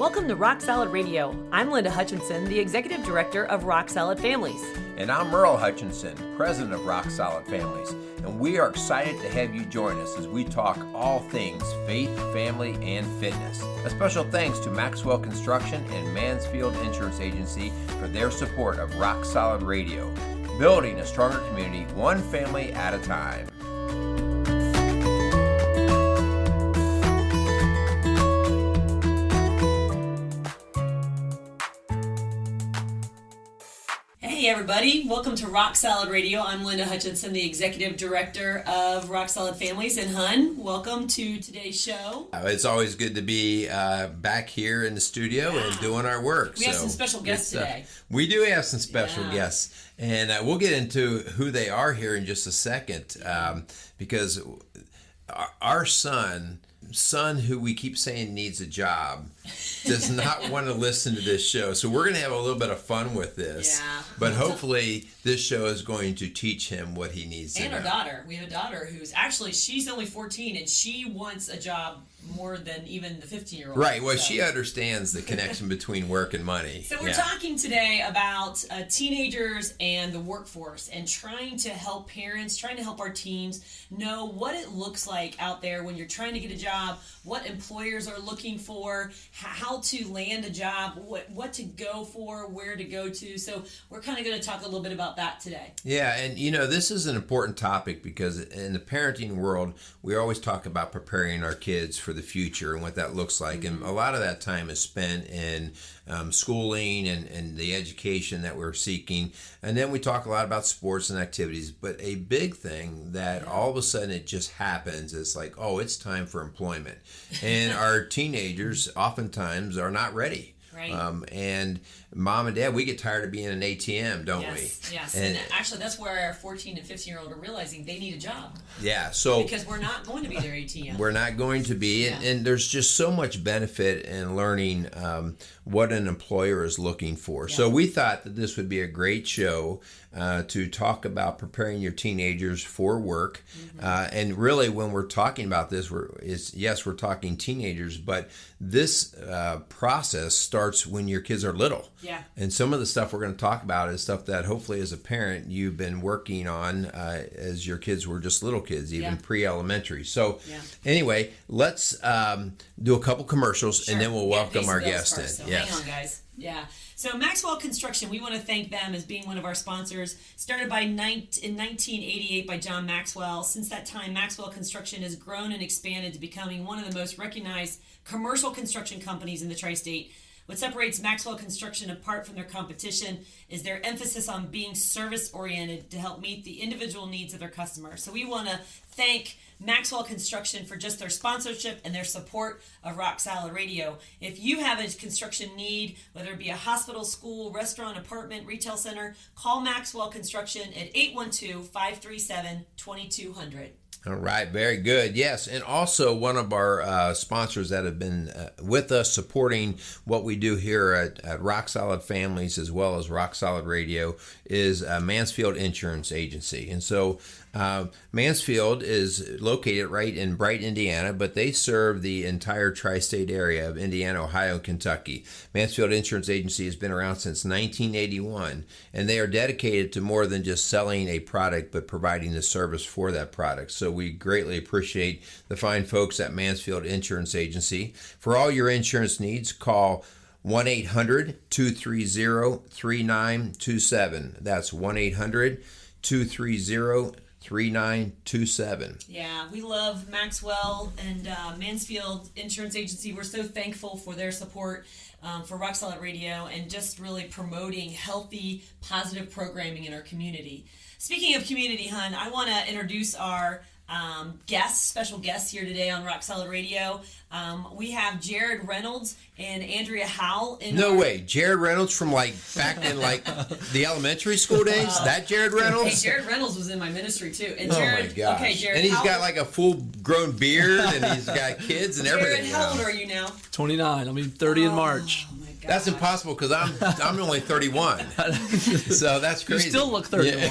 Welcome to Rock Solid Radio. I'm Linda Hutchinson, the Executive Director of Rock Solid Families. And I'm Merle Hutchinson, President of Rock Solid Families. And we are excited to have you join us as we talk all things faith, family, and fitness. A special thanks to Maxwell Construction and Mansfield Insurance Agency for their support of Rock Solid Radio, building a stronger community one family at a time. Hey everybody, welcome to Rock Solid Radio. I'm Linda Hutchinson, the Executive Director of Rock Solid Families. And Hun, welcome to today's show. It's always good to be back here in the studio and doing our work. We have some special guests today. We do have some special guests. And we'll get into who they are here in just a second. Because our son who we keep saying needs a job does not want to listen to this show. So we're going to have a little bit of fun with this. Yeah. But hopefully this show is going to teach him what he needs to know. And our daughter. We have a daughter who's actually, she's only 14 and she wants a job more than even the 15-year-old. Right. Well, she understands the connection between work and money. So we're talking today about teenagers and the workforce and trying to help parents, trying to help our teams know what it looks like out there when you're trying to get a job, what employers are looking for, how to land a job, what to go for, where to go to. So we're kind of going to talk a little bit about that today. Yeah, and this is an important topic because in the parenting world, we always talk about preparing our kids for the future and what that looks like. Mm-hmm. And a lot of that time is spent in schooling and the education that we're seeking. And then we talk a lot about sports and activities. But a big thing that all of a sudden it just happens is like, oh, it's time for employment. And our teenagers oftentimes are not ready. Right. And mom and dad, we get tired of being an ATM, don't we? Yes. And actually, that's where our 14 and 15-year-old are realizing they need a job. Yeah. So because we're not going to be their ATM. We're not going to be. And there's just so much benefit in learning what an employer is looking for. Yeah. So we thought that this would be a great show to talk about preparing your teenagers for work. Mm-hmm. And really, when we're talking about this, we're talking teenagers, but this process starts when your kids are little. Yeah. And some of the stuff we're going to talk about is stuff that hopefully as a parent you've been working on as your kids were just little kids, even pre-elementary. So anyway, let's do a couple commercials and then we'll welcome our guest in. So hang on, guys. Yeah. So Maxwell Construction, we want to thank them as being one of our sponsors. Started in 1988 by John Maxwell. Since that time, Maxwell Construction has grown and expanded to becoming one of the most recognized commercial construction companies in the tri-state. What separates Maxwell Construction apart from their competition is their emphasis on being service-oriented to help meet the individual needs of their customers. So we want to thank Maxwell Construction for just their sponsorship and their support of Rock Solid Radio. If you have a construction need, whether it be a hospital, school, restaurant, apartment, retail center, call Maxwell Construction at 812-537-2200. All right, very good. Yes, and also one of our sponsors that have been with us supporting what we do here at Rock Solid Families as well as Rock Solid Radio is Mansfield Insurance Agency. And so Mansfield is located right in Bright, Indiana, but they serve the entire tri-state area of Indiana, Ohio, and Kentucky. Mansfield Insurance Agency has been around since 1981, and they are dedicated to more than just selling a product, but providing the service for that product. So we greatly appreciate the fine folks at Mansfield Insurance Agency. For all your insurance needs, call 1-800-230-3927. That's 1-800-230-3927. Yeah, we love Maxwell and Mansfield Insurance Agency. We're so thankful for their support for Rock Solid Radio and just really promoting healthy, positive programming in our community. Speaking of community, Hun, I want to introduce our special guests here today on Rock Solid Radio. We have Jared Reynolds and Andrea Howell. Way, Jared Reynolds from back in the elementary school days. That Jared Reynolds. Hey, Jared Reynolds was in my ministry too. And Jared, oh my gosh! Okay, Jared, and he's got a full-grown beard, and he's got kids and everything. Jared, how old are you now? 29. I'll be 30 in March. Oh my That's impossible because I'm only 31. So that's crazy. You still look 31.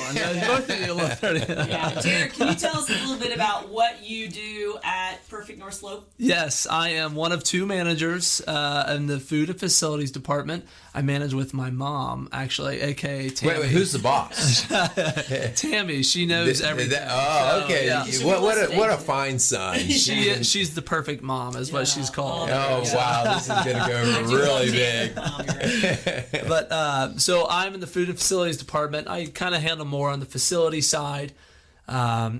Both of you look 31. Yeah. Jared, can you tell us a little bit about what you do at Perfect North Slope? Yes, I am one of two managers in the food and facilities department. I manage with my mom, actually, a.k.a. Tammy. Wait, who's the boss? Tammy. She knows everything. Okay. Yeah. What a fine son. She's the perfect mom, is what she's called. Oh, wow. This is going to go really big. But so I'm in the food and facilities department. I kind of handle more on the facility side.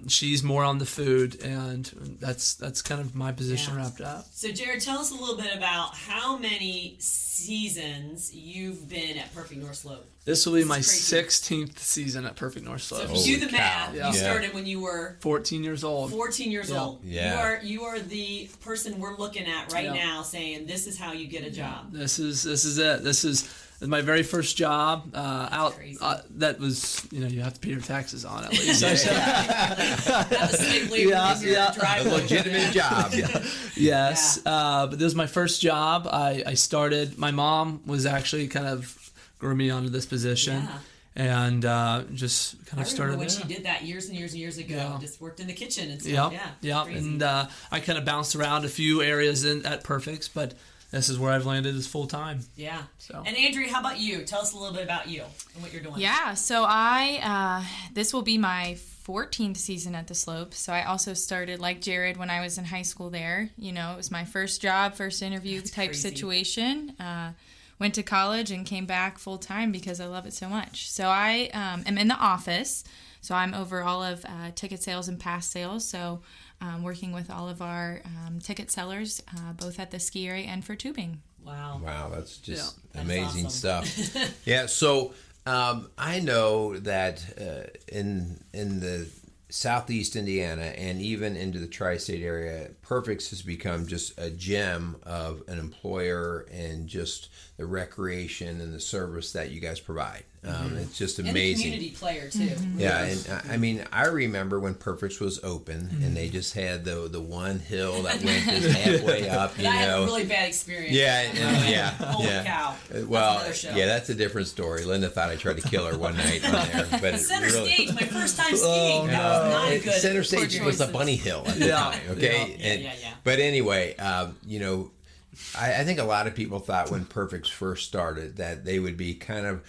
She's more on the food, and that's kind of my position wrapped up. So, Jared, tell us a little bit about how many seasons you've been at Perfect North Slope. This will be my crazy. 16th season at Perfect North So, Slope. if you do the Holy math, cow. you started when you were 14 years old. 14 years old. Yeah. You are the person we're looking at right now, saying this is how you get a job. This is it. This is my very first job crazy. that was, you have to pay your taxes on at least. That was safely Yeah. A legitimate job. Yes, but this was my first job. I started. My mom was actually kind of grew me onto this position, and just kind of started. I remember when there. she did that years and years and years ago. Yeah. Just worked in the kitchen and stuff. Yeah. Crazy. And I kind of bounced around a few areas at Perfect's, but this is where I've landed as full time. Yeah. So. And Andrea, how about you? Tell us a little bit about you and what you're doing. Yeah, so I this will be my 14th season at the Slope. So I also started like Jared when I was in high school there. It was my first job, first interview type crazy. situation. Went to college and came back full time because I love it so much. So I am in the office. So I'm over all of ticket sales and pass sales. So working with all of our ticket sellers, both at the ski area and for tubing. Wow. Wow, that's just That's amazing awesome. stuff. Yeah, so I know that in the southeast Indiana and even into the tri-state area, Perfect's has become just a gem of an employer and just the recreation and the service that you guys provide. It's just And the amazing. community player too. Yeah, and I mean, I remember when Perfect's was open, and they just had the one hill that went just halfway up. But I had a really bad experience. Holy cow. That's Well, another show. yeah, that's a different story. Linda thought I tried to kill her one night on there, but it Center really. stage, my first time skiing. That was not a good. Center stage was the choices. bunny hill at the time. Okay, Yeah. But anyway, I think a lot of people thought when Perfect's first started that they would be kind of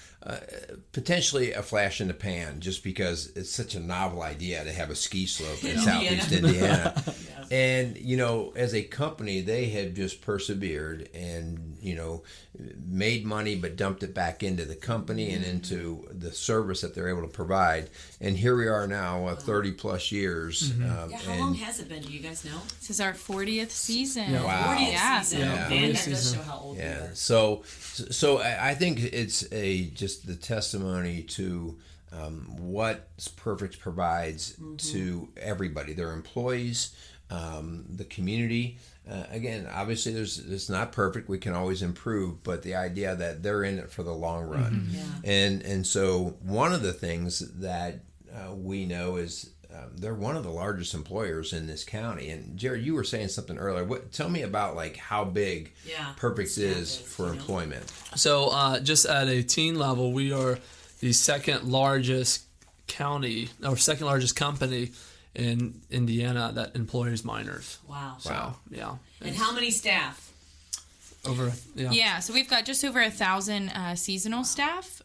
potentially a flash in the pan, just because it's such a novel idea to have a ski slope in southeast Indiana. Yes. And as a company, they have just persevered and made money, but dumped it back into the company and into the service that they're able to provide. And here we are now, 30 plus years. How long has it been? Do you guys know? This is our 40th season. Yeah. Wow. 40th Yeah. season. Yeah. Man, that 40th does season. show how old we Yeah. are. So I think it's just the testimony to what Perfect provides to everybody, their employees, the community. Again, obviously, it's not perfect. We can always improve, but the idea that they're in it for the long run, and so one of the things that we know is they're one of the largest employers in this county. And Jared, you were saying something earlier. Tell me about how big Perfect is for employment. So just at a teen level, we are the second largest county or second largest company in Indiana that employs minors. Wow. Wow. Yeah. And how many staff? Yeah, so we've got just over 1,000 seasonal staff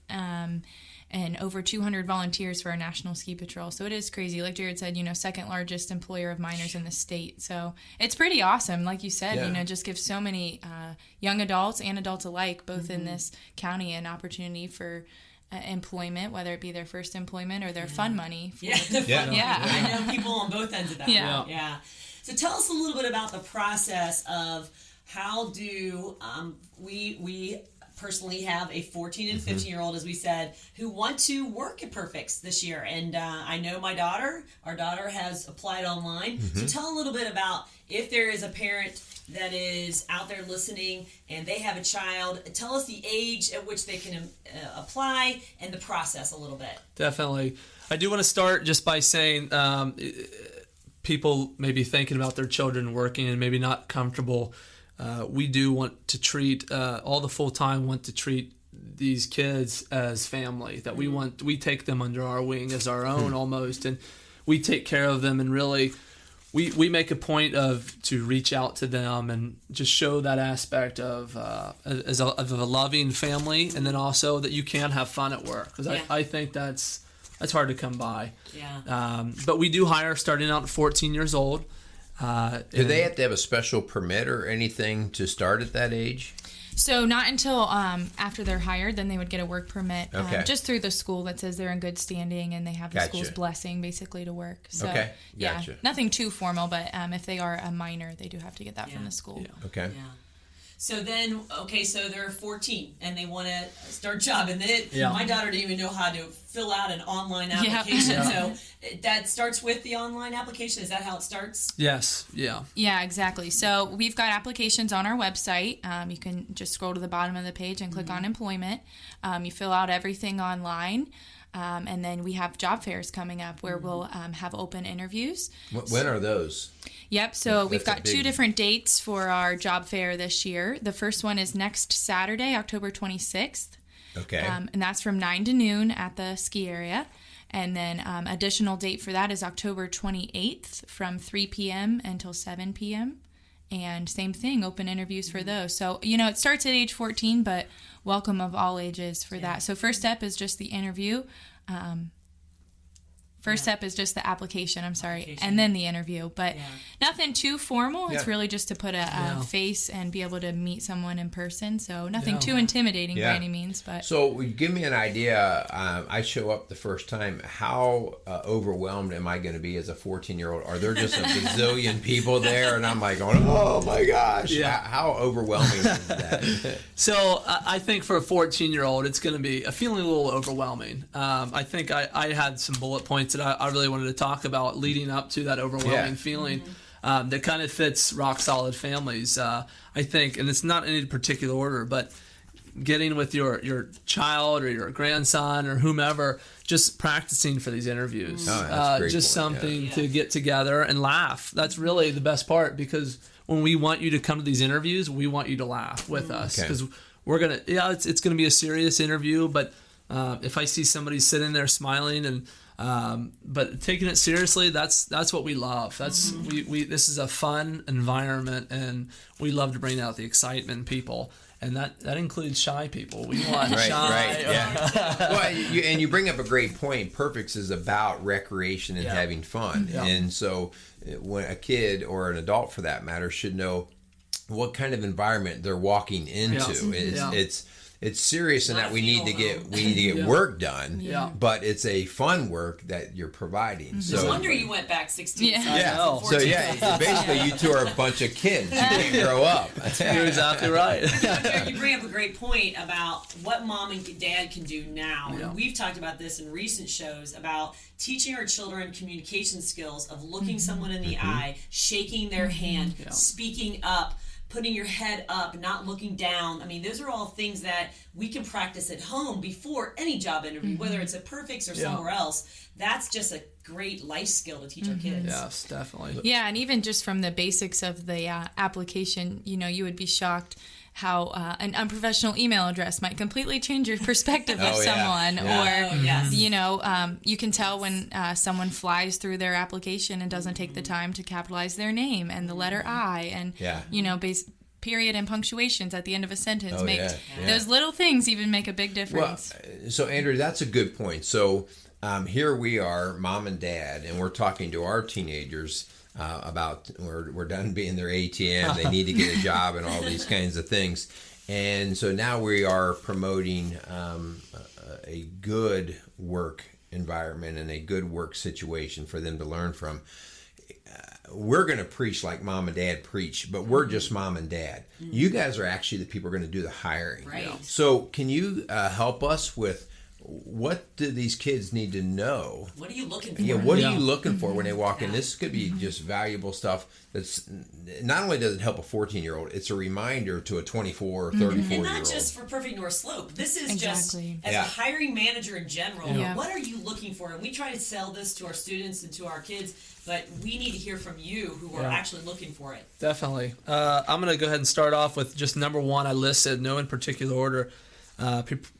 and over 200 volunteers for our National Ski Patrol. So it is crazy. Like Jared said, second largest employer of minors in the state. So it's pretty awesome. Like you said, just gives so many young adults and adults alike, both in this county, an opportunity for employment, whether it be their first employment or their fun money. I know people on both ends of that. Yeah. So tell us a little bit about the process of how do we personally have a 14 and 15-year-old, as we said, who want to work at Perfect's this year. And I know our daughter has applied online. So tell a little bit about if there is a parent that is out there listening and they have a child, tell us the age at which they can apply and the process a little bit. Definitely. I do want to start just by saying people may be thinking about their children working and maybe not comfortable we do want to treat all the full-time want to treat these kids as family, that we take them under our wing as our own almost, and we take care of them, and really we make a point to reach out to them and just show that aspect of a loving family, and then also that you can have fun at work, because I think that's hard to come by. But we do hire starting out at 14 years old. Do they have to have a special permit or anything to start at that age? So not until after they're hired, then they would get a work permit, just through the school that says they're in good standing and they have the school's blessing basically to work. So, yeah, nothing too formal, but if they are a minor, they do have to get that from the school. Okay. Yeah. So then, so they're 14 and they want to start a job, and then my daughter didn't even know how to fill out an online application. So that starts with the online application. Is that how it starts? Yes. Yeah. Yeah, exactly. So we've got applications on our website. You can just scroll to the bottom of the page and click on employment. You fill out everything online. And then we have job fairs coming up where we'll have open interviews. When are those? Yep, so we've got 2 different dates for our job fair this year. The first one is next Saturday, October 26th. Okay. And that's from 9 to noon at the ski area. And then additional date for that is October 28th from 3 p.m. until 7 p.m. And same thing, open interviews for those. So, it starts at age 14, but welcome of all ages for that. So first step is just the interview. First step is just the application, and then the interview. But nothing too formal. It's really just to put a face and be able to meet someone in person. So nothing too intimidating by any means. But so give me an idea. I show up the first time. How overwhelmed am I going to be as a 14-year-old? Are there just a bazillion people there? And I'm like going, oh my gosh. Yeah. How overwhelming is that? So I think for a 14-year-old, it's going to be feeling a little overwhelming. I think I had some bullet points that I really wanted to talk about leading up to that overwhelming feeling that kind of fits Rock Solid Families. I think, and it's not in any particular order, but getting with your child or your grandson or whomever, just practicing for these interviews. Just something to get together and laugh. That's really the best part, because when we want you to come to these interviews, we want you to laugh with us, because we're going to, it's going to be a serious interview, but if I see somebody sitting there smiling and but taking it seriously, that's what we love. That's we this is a fun environment, and we love to bring out the excitement in people, and that includes shy people. We want shy. Well, you bring up a great point. Perfect is about recreation and having fun, and so when a kid or an adult, for that matter, should know what kind of environment they're walking into. It's serious in that we need to get work done, but it's a fun work that you're providing. So no wonder you went back 16 So basically you two are a bunch of kids. You didn't grow up. You're exactly right. You bring up a great point about what mom and dad can do now. And we've talked about this in recent shows about teaching our children communication skills of looking someone in the eye, shaking their hand, speaking up, putting your head up, not looking down. I mean, those are all things that we can practice at home before any job interview, whether it's at Perfect's or somewhere else. That's just a great life skill to teach our kids. Yes, definitely. Yeah, and even just from the basics of the application, you would be shocked how an unprofessional email address might completely change your perspective of someone. Or, you can tell when someone flies through their application and doesn't take the time to capitalize their name and the letter I and, period and punctuations at the end of a sentence. Those little things even make a big difference. Well, so, Andrea, that's a good point. So here we are, mom and dad, and we're talking to our teenagers about we're done being their ATM, they need to get a job and all these kinds of things. And so now we are promoting a good work environment and a good work situation for them to learn from. We're going to preach like mom and dad preach, but we're just mom and dad. You guys are actually the people who are going to do the hiring. Right. So can you help us with what do these kids need to know? What are you looking for? Yeah, what are you looking for when they walk in? This could be just valuable stuff that's not only does it help a 14-year-old, it's a reminder to a 24 or 34-year-old. And not just for Perfect North Slope. This is just as a hiring manager in general. What are you looking for? And we try to sell this to our students and to our kids, but we need to hear from you who are actually looking for it. Definitely. I'm going to go ahead and start off with just number one I listed, no in particular order.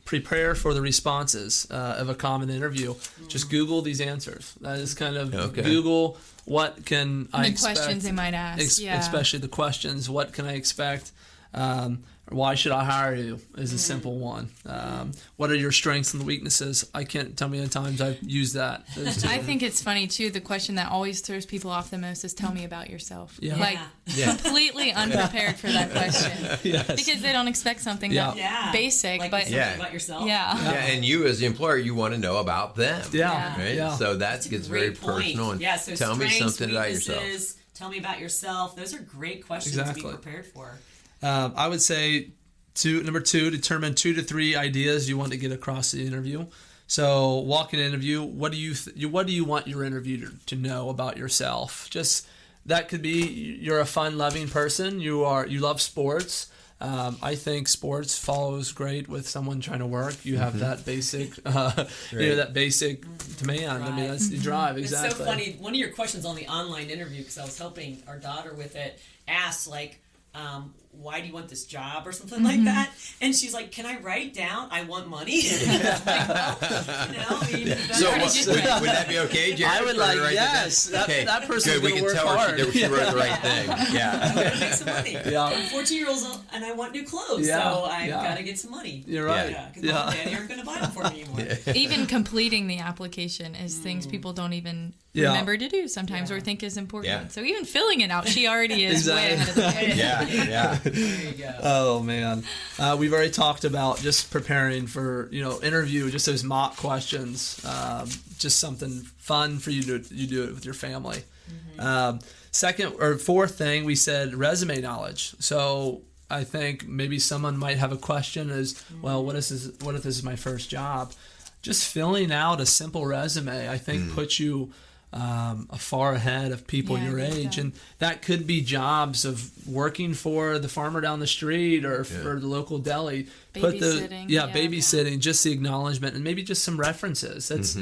Prepare for the responses of a common interview. Just Google these answers. That is kind of Google what can I expect. The questions they might ask. Especially the questions. What can I expect? Why should I hire you is a simple one. What are your strengths and weaknesses? I can't tell me how many times I've used that. I think it's funny, too. The question that always throws people off the most is tell me about yourself. Completely unprepared for that question. Because they don't expect something that basic. Like but about yourself. And you as the employer, you want to know about them. Right? So that gets very personal. And so tell me something about yourself. Tell me about yourself. Those are great questions to be prepared for. I would say number two, determine 2 to 3 ideas you want to get across the interview. So walk in an interview. What do you want your interviewer to know about yourself? Just that could be you're a fun loving person. You love sports. I think sports follows great with someone trying to work. You have that basic, that basic demand. I mean, that's the drive. Exactly. It's so funny. One of your questions on the online interview, because I was helping our daughter with it, asked why do you want this job or something like that? And she's like, can I write down I want money? So would that be okay, Jared? I would yes. That person's going to work hard. She wrote the right thing. I'm going to make some money. I'm 14 years old and I want new clothes, so I've got to get some money. You're right. Because Mom and Daddy aren't going to buy them for me anymore. Even completing the application is things people don't even remember to do sometimes or think is important. So even filling it out, she already is way ahead of the game. There you go. Oh man, we've already talked about just preparing for interview, just those mock questions, just something fun for you to do it with your family. Second or fourth thing we said resume knowledge. So I think maybe someone might have a question is, well, what if this is my first job? Just filling out a simple resume, I think puts you far ahead of people your age, and that could be jobs of working for the farmer down the street or for the local deli. Babysitting, just the acknowledgement and maybe just some references. That's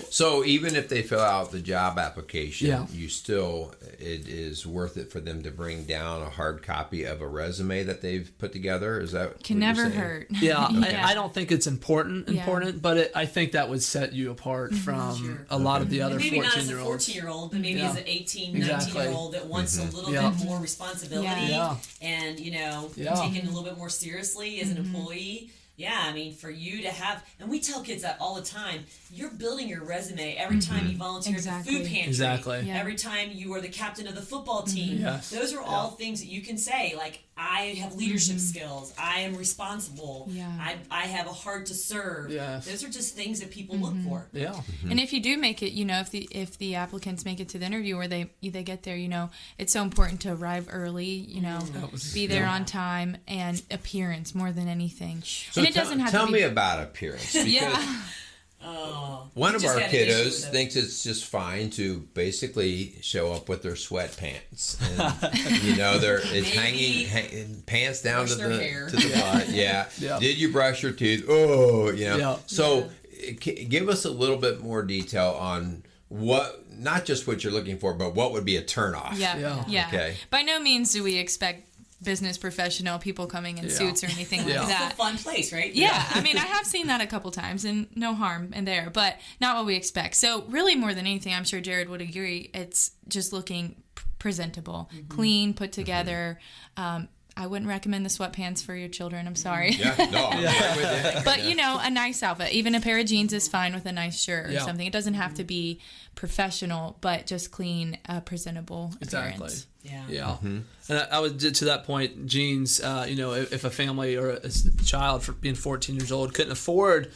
so even if they fill out the job application, you still it is worth it for them to bring down a hard copy of a resume that they've put together. Is that can never hurt? I don't think it's important, but I think that would set you apart from a lot of the other 14-year-olds. Maybe not as a 14-year-old, but maybe as an 18, 19-year-old that wants a little bit more responsibility and taken a little bit more seriously as an employee. Yeah, I mean, for you to have, and we tell kids that all the time, you're building your resume every time you volunteer at the food pantry. Every time you are the captain of the football team. Those are all things that you can say, like, I have leadership skills. I am responsible. I have a heart to serve. Those are just things that people look for. And if you do make it, if the applicants make it to the interview or they get there, it's so important to arrive early, be there on time, and appearance more than anything. So and it doesn't have tell me about appearance. Because one of our kiddos thinks it's just fine to basically show up with their sweatpants, and it's hanging pants down to the butt. Did you brush your teeth? So give us a little bit more detail on not just what you're looking for, but what would be a turnoff. Okay. By no means do we expect business professional people coming in suits or anything like that. It's a fun place, right? I mean, I have seen that a couple times, and no harm in there, but not what we expect. So really, more than anything, I'm sure Jared would agree, it's just looking presentable, clean, put together. I wouldn't recommend the sweatpants for your children. I'm sorry. But, a nice outfit. Even a pair of jeans is fine with a nice shirt or something. It doesn't have to be professional, but just clean, presentable appearance. And I would, to that point, jeans, if a family or a child for being 14 years old couldn't afford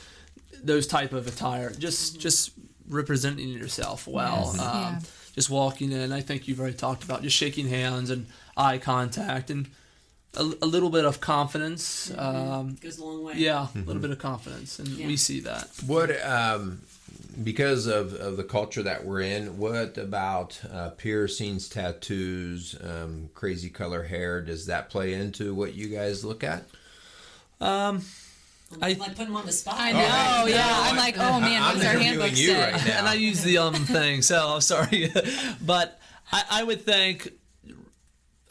those type of attire, just representing yourself well. Just walking in. I think you've already talked about just shaking hands and eye contact and a little bit of confidence. Goes a long way. Yeah, a little bit of confidence, and we see that. What, because of the culture that we're in, what about piercings, tattoos, crazy color hair? Does that play into what you guys look at? I'm like putting them on the spot. I know, I'm like, oh man, I'm what's our interviewing handbook you say? right now. And I use the thing, so I'm sorry. But I would think,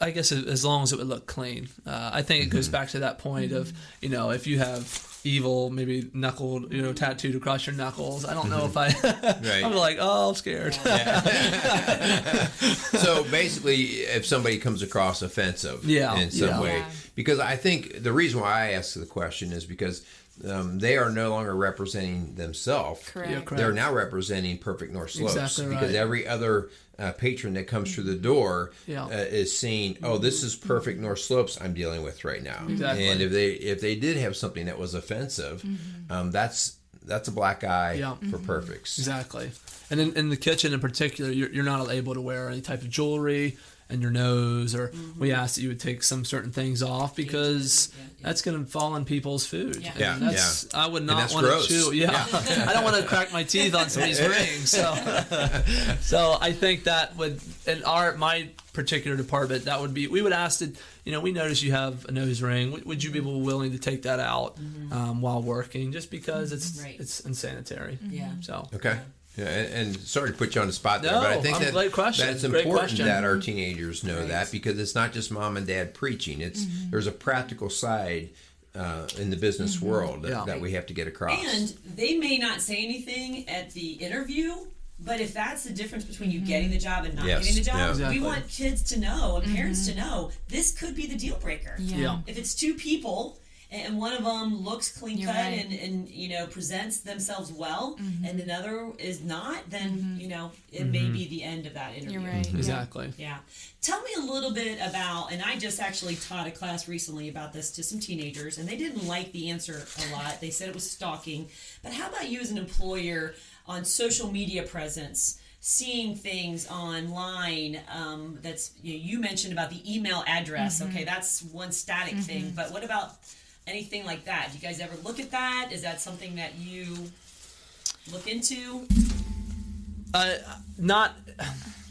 I guess as long as it would look clean. I think it goes back to that point of, if you have evil, maybe knuckled, tattooed across your knuckles. I don't know if Right. I'm like, I'm scared. So basically, if somebody comes across offensive in some way, because I think the reason why I ask the question is because they are no longer representing themselves. Correct. Yeah, correct. They're now representing Perfect North Slopes, Exactly right. because every other patron that comes through the door Yeah. is seeing, this is Perfect North Slopes I'm dealing with right now. Exactly. And if they did have something that was offensive, that's a black eye for Perfects. Exactly. And in the kitchen in particular, you're not able to wear any type of jewelry in your nose, or we ask that you would take some certain things off because that's going to fall on people's food. Yeah. And I would not want gross. to chew. Yeah. I don't want to crack my teeth on somebody's ring. So I think that would, in my particular department, that would be, we would ask that, we notice you have a nose ring. Would you be willing to take that out while working, just because it's unsanitary? Yeah. So. Okay. Yeah, and sorry to put you on the spot there, No, but I think great question. that's Great important question. that our teenagers know that, because it's not just mom and dad preaching. It's there's a practical side in the business world that we have to get across. And they may not say anything at the interview, but if that's the difference between you getting the job and not getting the job, Yeah. Exactly. we want kids to know and parents to know this could be the deal breaker. Yeah. If it's two people and one of them looks clean You're cut right. and presents themselves well, and another is not, then it may be the end of that interview. You're right. Exactly. Yeah. Tell me a little bit about, and I just actually taught a class recently about this to some teenagers, and they didn't like the answer a lot. They said it was stalking. But how about you as an employer on social media presence, seeing things online that's, you mentioned about the email address. Okay, that's one static thing. But what about anything like that? Do you guys ever look at that? Is that something that you look into? Not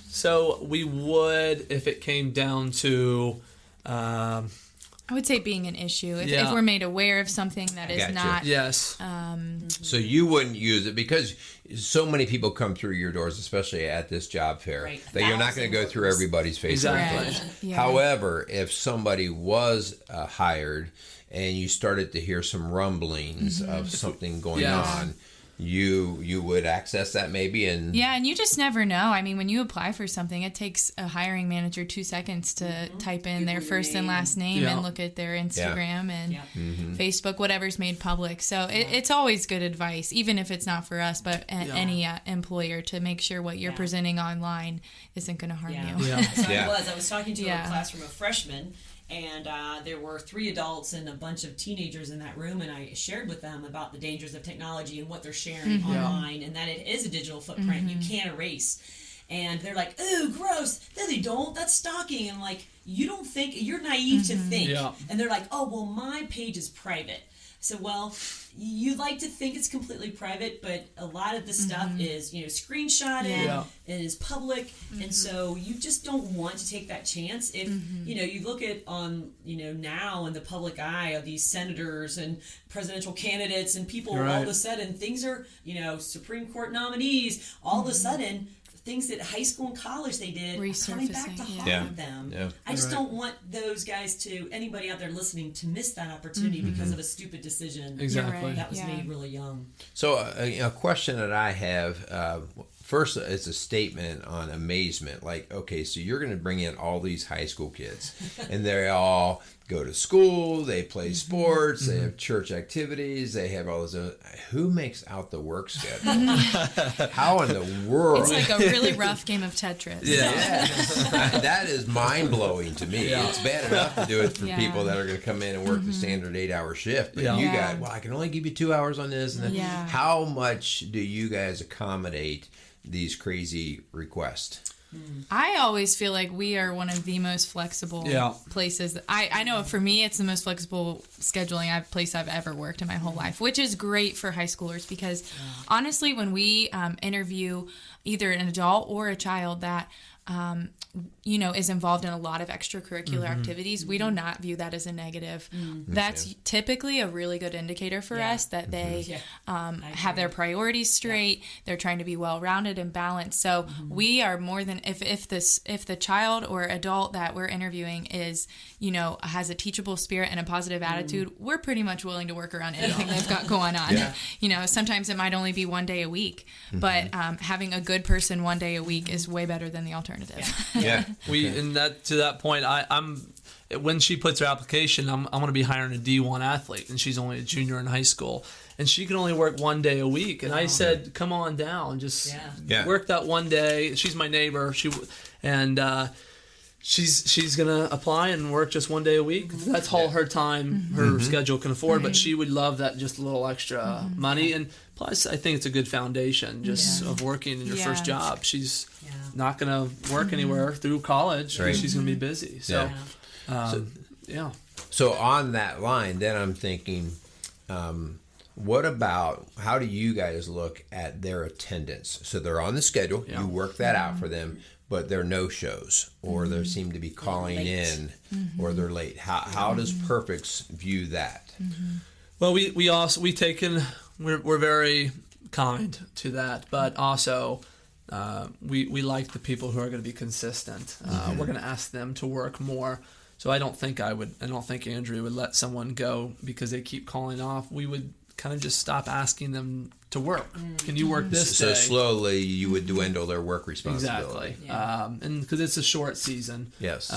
so. We would, if it came down to. I would say being an issue. If Yeah. we're made aware of something that is Gotcha. not. Yes. So you wouldn't use it because so many people come through your doors, especially at this job fair, Right. that you're not going to go through everybody's Facebook Exactly. page. Right. Yeah. However, if somebody was hired and you started to hear some rumblings of something going Yeah. on, you would access that maybe and Yeah, and you just never know. I mean, when you apply for something, it takes a hiring manager 2 seconds to type in their first and last name Yeah. and look at their Instagram and Yeah. Facebook, whatever's made public. So it's always good advice, even if it's not for us, but any employer, to make sure what you're presenting online isn't going to harm you. Yeah. So Yeah. I was talking to Yeah. a classroom of freshmen, and there were 3 adults and a bunch of teenagers in that room, and I shared with them about the dangers of technology and what they're sharing online, and that it is a digital footprint you can't erase. And they're like, "Ooh, gross!" No, they don't. That's stalking. And like, you don't think, you're naive to think. Yeah. And they're like, "Oh, well, my page is private." So, well, you like to think it's completely private, but a lot of the stuff is, screenshotted, Yeah. it is public, and so you just don't want to take that chance. If, you look at now in the public eye of these senators and presidential candidates and people, all Right. of a sudden, things are, Supreme Court nominees, all of a sudden, things that high school and college they did are coming back to Resurfacing, haunt them. Yeah. I just don't want those guys anybody out there listening, to miss that opportunity because of a stupid decision Exactly. right. that was Yeah. made really young. So a question that I have, first it's a statement on amazement. Like, okay, so you're going to bring in all these high school kids and they all go to school, they play sports, they have church activities, they have all this. Who makes out the work schedule? How in the world? It's like a really rough game of Tetris. Yeah. Yes. That is mind-blowing to me. Yeah. It's bad enough to do it for Yeah. people that are going to come in and work the standard 8-hour shift. But Yeah. you Yeah. guys, I can only give you 2 hours on this. And then Yeah. how much do you guys accommodate these crazy requests? I always feel like we are one of the most flexible places. I know for me, it's the most flexible scheduling place I've ever worked in my whole life, which is great for high schoolers because honestly, when we interview either an adult or a child that is involved in a lot of extracurricular activities, we do not view that as a negative. That's typically a really good indicator for us that they have their priorities straight. They're trying to be well-rounded and balanced. So we are more than if the child or adult that we're interviewing is has a teachable spirit and a positive attitude, we're pretty much willing to work around anything they've got going on. Sometimes it might only be one day a week, but having a good person one day a week is way better than the alternative. And to that point, I'm when she puts her application, I'm going to be hiring a D1 athlete, and she's only a junior in high school, and she can only work one day a week. And I said, come on down, just work that one day. She's my neighbor. She's gonna apply and work just one day a week. That's all her time, her schedule can afford. But she would love that just a little extra money, and plus I think it's a good foundation of working in your first job. She's not gonna work anywhere through college because she's gonna be busy. So, So on that line, then I'm thinking, what about how do you guys look at their attendance? So they're on the schedule. You work that out for them. But they're no-shows, or they seem to be calling in, or they're late. How does Perfects view that? Well, we're very kind to that, but also we like the people who are going to be consistent. We're going to ask them to work more. So I don't think Andrea would let someone go because they keep calling off. We would kind of just stop asking them to work. Can you work this day? So slowly you would dwindle their work responsibility. Exactly. And because it's a short season. Yes.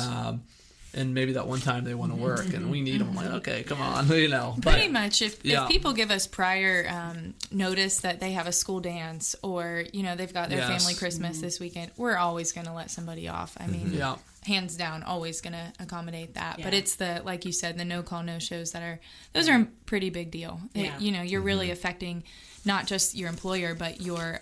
And maybe that one time they want to work and we need them. Like, okay, come on, Pretty much, if people give us prior notice that they have a school dance or they've got their family Christmas this weekend, we're always going to let somebody off. I mean, hands down, always going to accommodate that. But it's like you said, the no call, no shows those are a pretty big deal. You're really affecting not just your employer, but your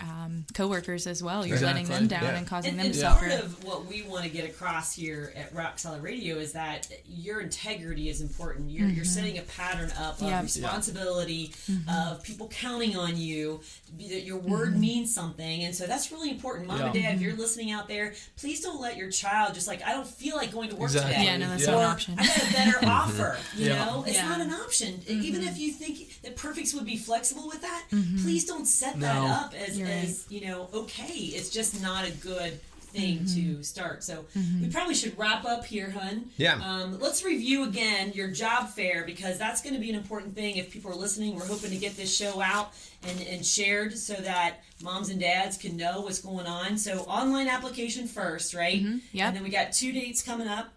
coworkers as well. You're letting them down and causing them to suffer. Part of what we want to get across here at Rock Solid Radio is that your integrity is important. You're setting a pattern up of responsibility, of people counting on you, that your word means something. And so that's really important. Mom and Dad, if you're listening out there, please don't let your child just I don't feel like going to work today. Yeah, no, that's not an option. I got a better offer. It's not an option. Even if you think that Perfects would be flexible with that, please don't set that up as okay. It's just not a good thing to start. So we probably should wrap up here, hun. Yeah. Let's review again your job fair because that's going to be an important thing. If people are listening, we're hoping to get this show out and shared so that moms and dads can know what's going on. So online application first, right? Yep. And then we got 2 dates coming up.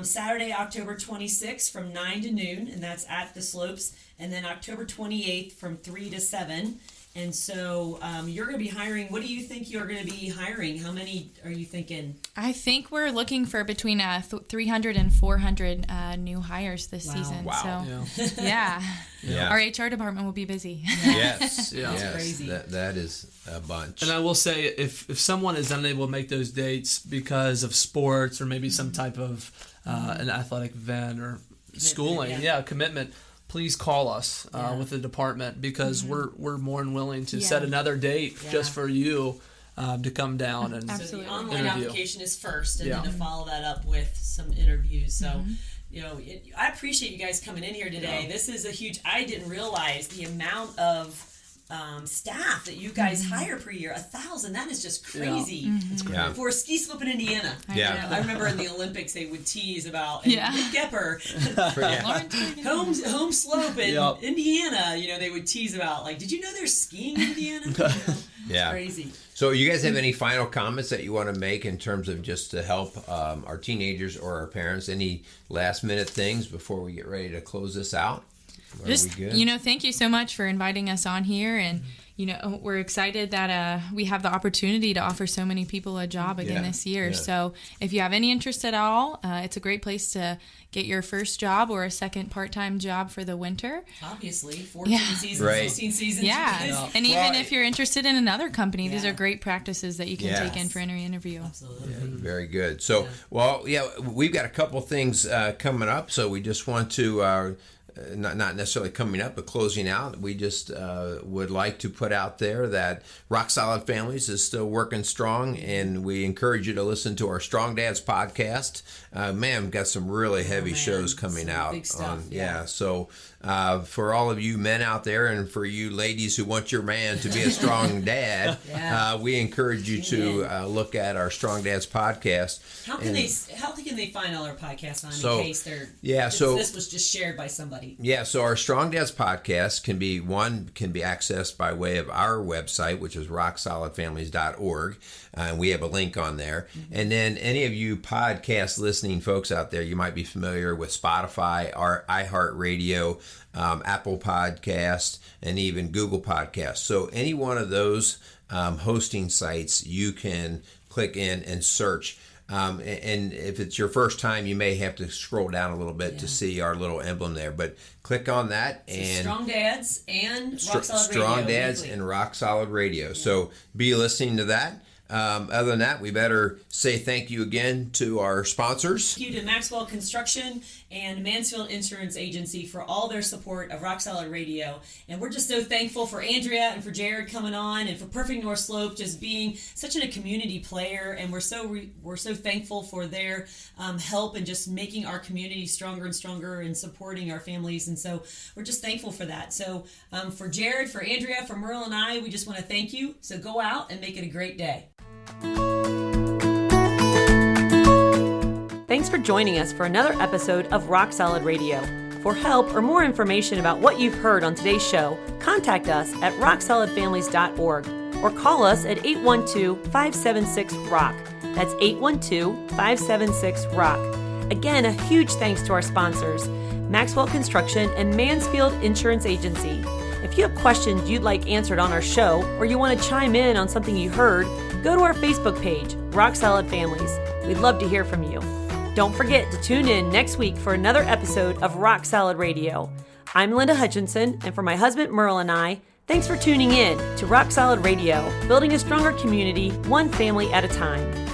Saturday, October 26th from 9 to noon, and that's at the Slopes. And then October 28th from 3 to 7. And so you're going to be hiring. What do you think you're going to be hiring? How many are you thinking? I think we're looking for between 300 and 400 new hires this season. Wow. So, our HR department will be busy. Yes. That's crazy. That is a bunch. And I will say, if someone is unable to make those dates because of sports or maybe some type of an athletic event or schooling, commitment, please call us with the department because we're more than willing to set another date just for you to come down and So the online interview. application is first, and then to follow that up with some interviews. So, I appreciate you guys coming in here today. This is a huge. I didn't realize the amount of staff that you guys hire per year. 1,000. That is just crazy. For a ski slope in Indiana. I remember in the Olympics they would tease about Nick Gepper, home slope in Indiana. They would tease about did you know there's skiing in Indiana? It's crazy. So you guys have any final comments that you want to make in terms of just to help our teenagers or our parents? Any last minute things before we get ready to close this out? Just, thank you so much for inviting us on here. And, we're excited that we have the opportunity to offer so many people a job again this year. Yeah. So if you have any interest at all, it's a great place to get your first job or a second part-time job for the winter. Obviously, 14 seasons, Right. 16 seasons. Yeah. And even if you're interested in another company, these are great practices that you can take in for an interview. Absolutely. Very good. So, we've got a couple things coming up. So we just want to, not necessarily coming up, but closing out, we just would like to put out there that Rock Solid Families is still working strong, and we encourage you to listen to our Strong Dads podcast. Man, we've got some really heavy shows coming out. Big stuff. So for all of you men out there, and for you ladies who want your man to be a strong dad, we encourage you to look at our Strong Dads podcast. How can they find all our podcasts on in case they're this was just shared by somebody? Yeah, so our Strong Dads podcast can be accessed by way of our website, which is rocksolidfamilies.org. And we have a link on there. Mm-hmm. And then any of you podcast listening folks out there, you might be familiar with Spotify, our iHeartRadio, Apple Podcast, and even Google Podcast. So any one of those hosting sites, you can click in and search. And if it's your first time, you may have to scroll down a little bit to see our little emblem there. But click on that, and Strong Dads and Rock Solid Radio. Strong Dads and Rock Solid Radio. Yeah. So be listening to that. Other than that, we better say thank you again to our sponsors. Thank you to Maxwell Construction and Mansfield Insurance Agency for all their support of Rock Solid Radio. And we're just so thankful for Andrea and for Jared coming on, and for Perfect North Slope just being such a community player. And we're so thankful for their help in just making our community stronger and stronger and supporting our families. And so we're just thankful for that. So for Jared, for Andrea, for Merle and I, we just want to thank you. So go out and make it a great day. Thanks for joining us for another episode of Rock Solid Radio. For help or more information about what you've heard on today's show, contact us at rocksolidfamilies.org or call us at 812-576-ROCK. That's 812-576-ROCK. Again, a huge thanks to our sponsors, Maxwell Construction and Mansfield Insurance Agency. If you have questions you'd like answered on our show, or you want to chime in on something you heard, go to our Facebook page, Rock Solid Families. We'd love to hear from you. Don't forget to tune in next week for another episode of Rock Solid Radio. I'm Linda Hutchinson, and for my husband Merle and I, thanks for tuning in to Rock Solid Radio, building a stronger community, one family at a time.